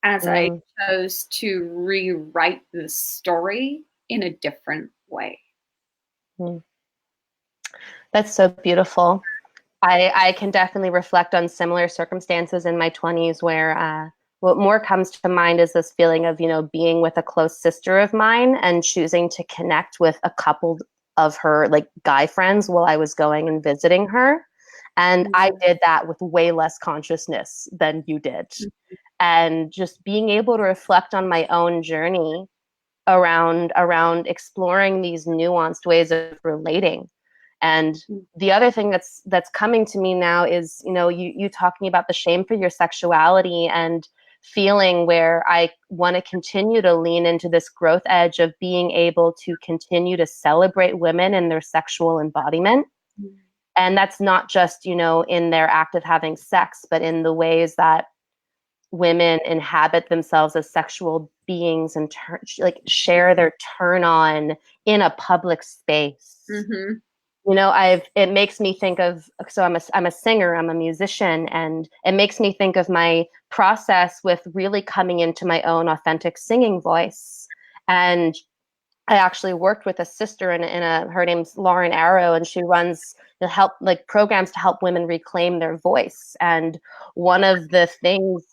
as I chose to rewrite the story in a different way. That's so beautiful. I can definitely reflect on similar circumstances in my 20s where what more comes to mind is this feeling of, being with a close sister of mine and choosing to connect with a couple of her, like, guy friends while I was going and visiting her. And I did that with way less consciousness than you did. And just being able to reflect on my own journey around exploring these nuanced ways of relating. And the other thing that's coming to me now is, you talking about the shame for your sexuality and feeling where I want to continue to lean into this growth edge of being able to continue to celebrate women and their sexual embodiment. And that's not just, in their act of having sex, but in the ways that women inhabit themselves as sexual beings and share their turn on in a public space. It makes me think of, so I'm a singer, I'm a musician, and it makes me think of my process with really coming into my own authentic singing voice. And I actually worked with a sister her name's Lauren Arrow, and she runs programs to help women reclaim their voice. And one of the things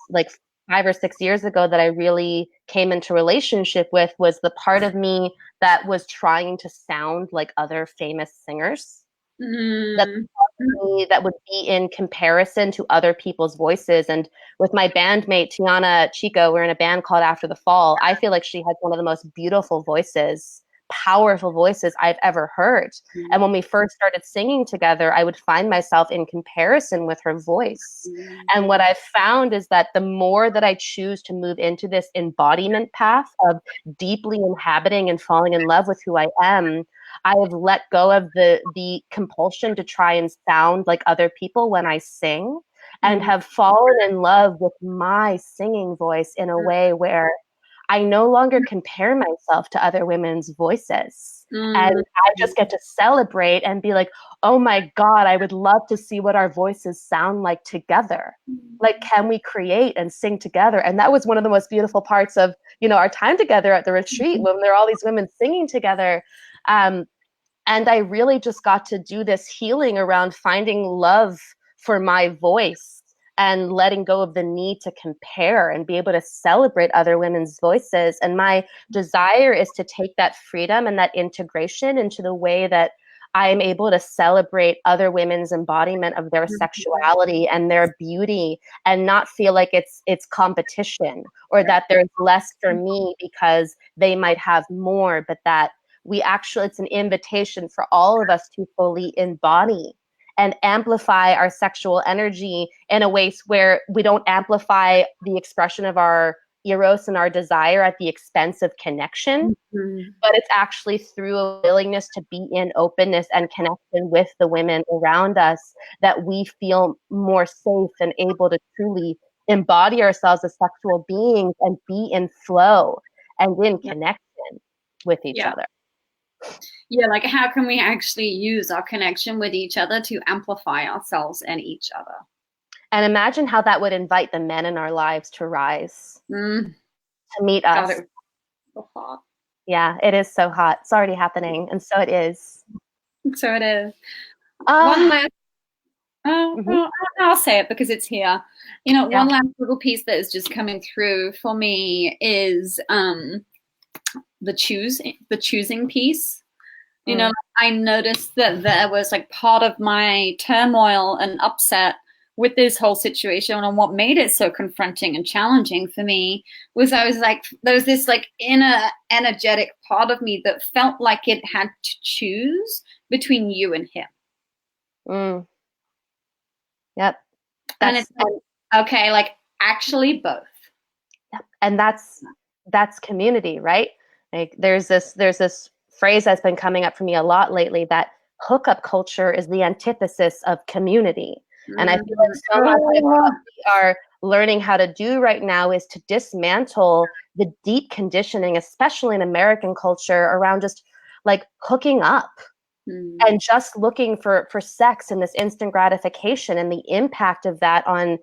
5 or 6 years ago that I really came into relationship with was the part of me that was trying to sound like other famous singers. That would be in comparison to other people's voices. And with my bandmate, Tiana Chico, we're in a band called After the Fall. I feel like she has one of the most beautiful voices, powerful voices I've ever heard. And when we first started singing together, I would find myself in comparison with her voice. And what I've found is that the more that I choose to move into this embodiment path of deeply inhabiting and falling in love with who I am, I have let go of the compulsion to try and sound like other people when I sing, and have fallen in love with my singing voice in a way where I no longer compare myself to other women's voices. And I just get to celebrate and be like, oh my God, I would love to see what our voices sound like together. Like, can we create and sing together? And that was one of the most beautiful parts of, our time together at the retreat, when there are all these women singing together. And I really just got to do this healing around finding love for my voice and letting go of the need to compare and be able to celebrate other women's voices. And my desire is to take that freedom and that integration into the way that I'm able to celebrate other women's embodiment of their sexuality and their beauty, and not feel like it's competition, or that there's less for me because they might have more, but that it's an invitation for all of us to fully embody and amplify our sexual energy in a way where we don't amplify the expression of our eros and our desire at the expense of connection, but it's actually through a willingness to be in openness and connection with the women around us that we feel more safe and able to truly embody ourselves as sexual beings and be in flow and in connection with each other. Yeah, like how can we actually use our connection with each other to amplify ourselves and each other? And imagine how that would invite the men in our lives to rise, to meet us. God, it was so hot. Yeah, it is so hot. It's already happening, and so it is. So it is. One last, I'll say it because it's here. One last little piece that is just coming through for me is the choosing piece. I noticed that there was part of my turmoil and upset with this whole situation, and what made it so confronting and challenging for me was there was this inner energetic part of me that felt like it had to choose between you and him. Yep. And it's okay, actually both. Yep. And that's community, right? There's this phrase that's been coming up for me a lot lately, that hookup culture is the antithesis of community. And I feel like so much of what we are learning how to do right now is to dismantle the deep conditioning, especially in American culture, around just hooking up and just looking for sex and this instant gratification, and the impact of that on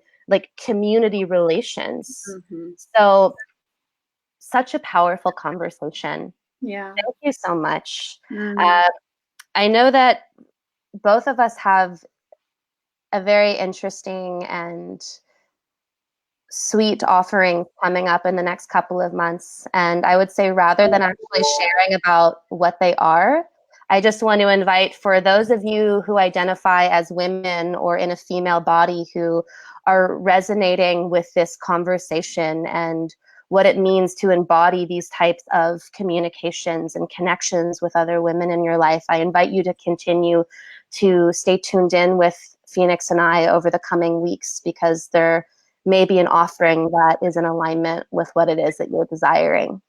community relations. So such a powerful conversation. Yeah. Thank you so much. I know that both of us have a very interesting and sweet offering coming up in the next couple of months. And I would say, rather than actually sharing about what they are, I just want to invite, for those of you who identify as women or in a female body who are resonating with this conversation and what it means to embody these types of communications and connections with other women in your life, I invite you to continue to stay tuned in with Phoenix and I over the coming weeks, because there may be an offering that is in alignment with what it is that you're desiring.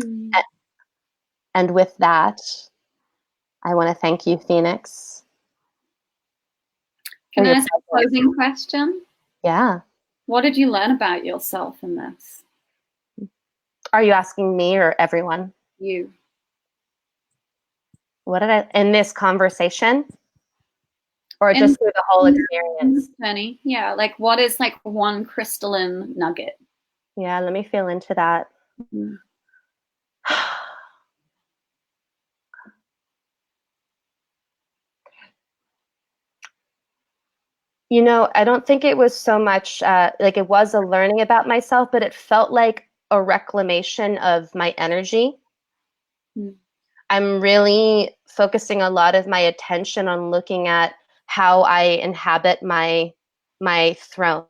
Mm. And with that, I want to thank you, Phoenix. Can I ask a closing question? Yeah. What did you learn about yourself in this? Are you asking me or everyone? You. What did I, in this conversation? Or just through the whole experience? Penny, yeah, like what is like one crystalline nugget? Yeah, let me feel into that. Mm. You know, I don't think it was so much like it was a learning about myself, but it felt like a reclamation of my energy. Mm. I'm really focusing a lot of my attention on looking at how I inhabit my throne.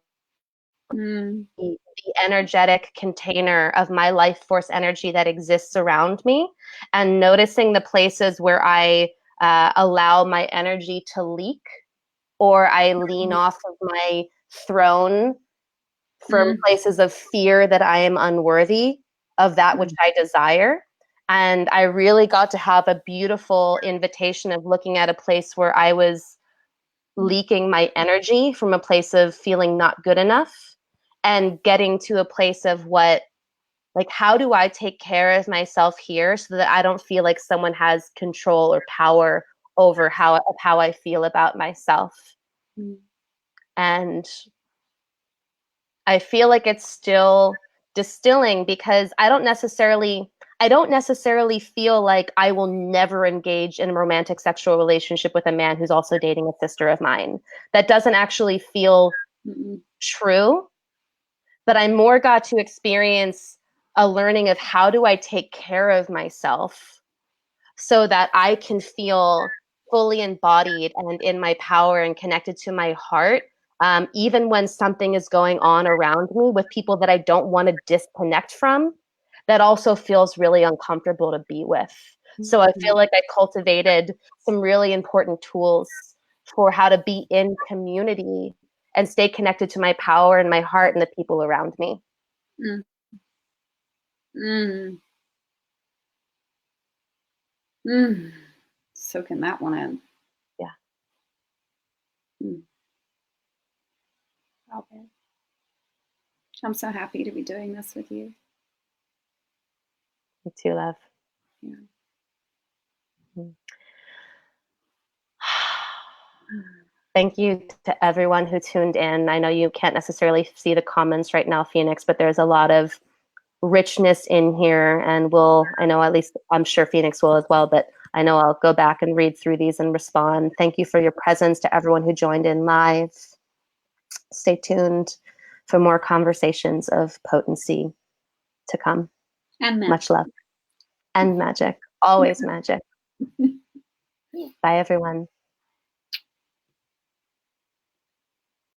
Mm. The energetic container of my life force energy that exists around me, and noticing the places where I allow my energy to leak, or I lean off of my throne from places of fear that I am unworthy of that which I desire. And I really got to have a beautiful invitation of looking at a place where I was leaking my energy from a place of feeling not good enough, and getting to a place of how do I take care of myself here so that I don't feel like someone has control or power over how I feel about myself. Mm. And I feel like it's still distilling, because I don't necessarily feel like I will never engage in a romantic sexual relationship with a man who's also dating a sister of mine. That doesn't actually feel true, but I more got to experience a learning of how do I take care of myself so that I can feel fully embodied and in my power and connected to my heart, even when something is going on around me with people that I don't want to disconnect from, that also feels really uncomfortable to be with. So I feel like I cultivated some really important tools for how to be in community and stay connected to my power and my heart and the people around me. Mm. Mm. Mm. Soaking that one in. Yeah. Mm. Okay. I'm so happy to be doing this with you. Me too, love. Yeah. Mm. Thank you to everyone who tuned in. I know you can't necessarily see the comments right now, Phoenix, but there's a lot of richness in here, and I know, at least I'm sure Phoenix will as well, but I know I'll go back and read through these and respond. Thank you for your presence to everyone who joined in live. Stay tuned for more conversations of potency to come. And much love and magic. Always magic. Bye, everyone.